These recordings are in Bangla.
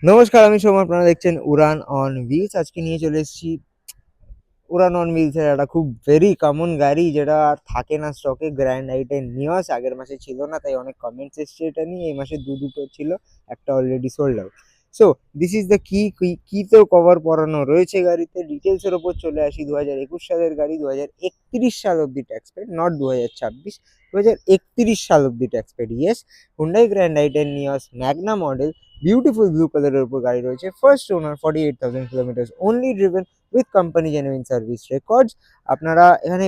নমস্কার, আমি সোম। আপনারা দেখছেন উড়ান অন হুইলস। আজকে নিয়ে চলে এসেছি উড়ান অন হুইলস এর একটা খুব ভেরি কমন গাড়ি, যেটা আর থাকে না স্টকে। গ্র্যান্ড আইটেন নিওস আগের মাসে ছিল না, তাই অনেক কমেন্টস এসছে এটা নিয়ে। এই মাসে দুটো ছিল, একটা already sold out. So this is the কিতেও কভার পরানো রয়েছে গাড়িতে। ডিটেলস এর ওপর চলে আসি। 2021 সালের গাড়ি, 2031 সাল অব্দি ট্যাক্স পেড, নট 2026। 2031 সাল অব্দি tax paid. Yes, Hyundai Grand i ten Nios Magna model, beautiful blue কালারের উপর গাড়ি রয়েছে। First owner, 48,000 kilometre only driven with company genuine service records. আপনারা এখানে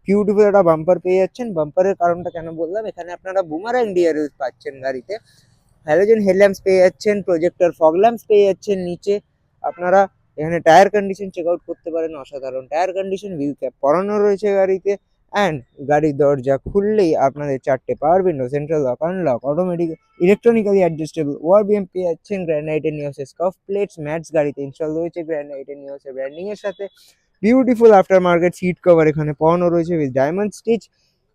বিউটিফুল একটা বাম্পার পেয়ে যাচ্ছেন। বাম্পারের কারণটা কেন বললাম, এখানে আপনারা বুমারাং ডিআরএল পাচ্ছেন গাড়িতে, হ্যালোজেন হেডল্যাম্পস পেয়ে যাচ্ছেন, প্রজেক্টর ফগ ল্যাম্পস পেয়ে যাচ্ছেন নিচে। আপনারা এখানে টায়ার কন্ডিশন চেক আউট করতে পারেন, অসাধারণ টায়ার কন্ডিশন। হুইল ক্যাপ পরানো রয়েছে গাড়িতে। অ্যান্ড গাড়ির দরজা খুললেই আপনাদের 4টে power window, central lock, unlock, automatic, electronically adjustable ORVM পেয়ে যাচ্ছেন। গ্র্যান্ড আইটেন নিওসের স্কার্ফ প্লেটস, ম্যাটস গাড়িতে ইনস্টল রয়েছে গ্র্যান্ড আইটেন নিওসের ব্র্যান্ডিং এর সাথে। Beautiful after market seat cover এখানে পরানো রয়েছে with diamond stitch.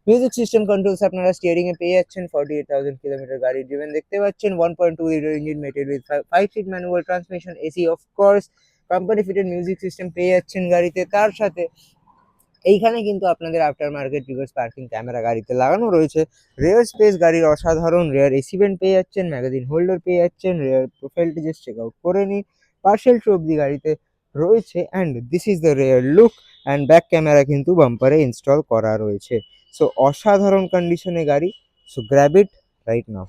Music system controls আপনারা স্টিয়ারিং এ পেয়ে যাচ্ছেন। 48,000 কিলোমিটার গাড়ি ড্রিভেন দেখতে পাচ্ছেন। 1.2 litre engine mated with 5 seat manual transmission, AC of course. Company fitted music system পেয়ে যাচ্ছেন গাড়িতে। তার সাথে এইখানে কিন্তু আপনাদের aftermarket reverse parking camera গাড়িতে লাগানো রয়েছে। রেয়ার স্পেস গাড়ির অসাধারণ। রেয়ার এসি ভেন্ট পেয়ে যাচ্ছেন, ম্যাগাজিন হোল্ডার পেয়ে যাচ্ছেন। রেয়ার প্রোফাইলটি জাস্ট চেক আউট করে নিন। পার্সেল টু অব্দি গাড়িতে রয়েছে। And this is the rare look. And back camera কিন্তু বাম্পারে ইনস্টল করা রয়েছে। সো অসাধারণ কন্ডিশনে গাড়ি। সো গ্র্যাব ইট রাইট নাও।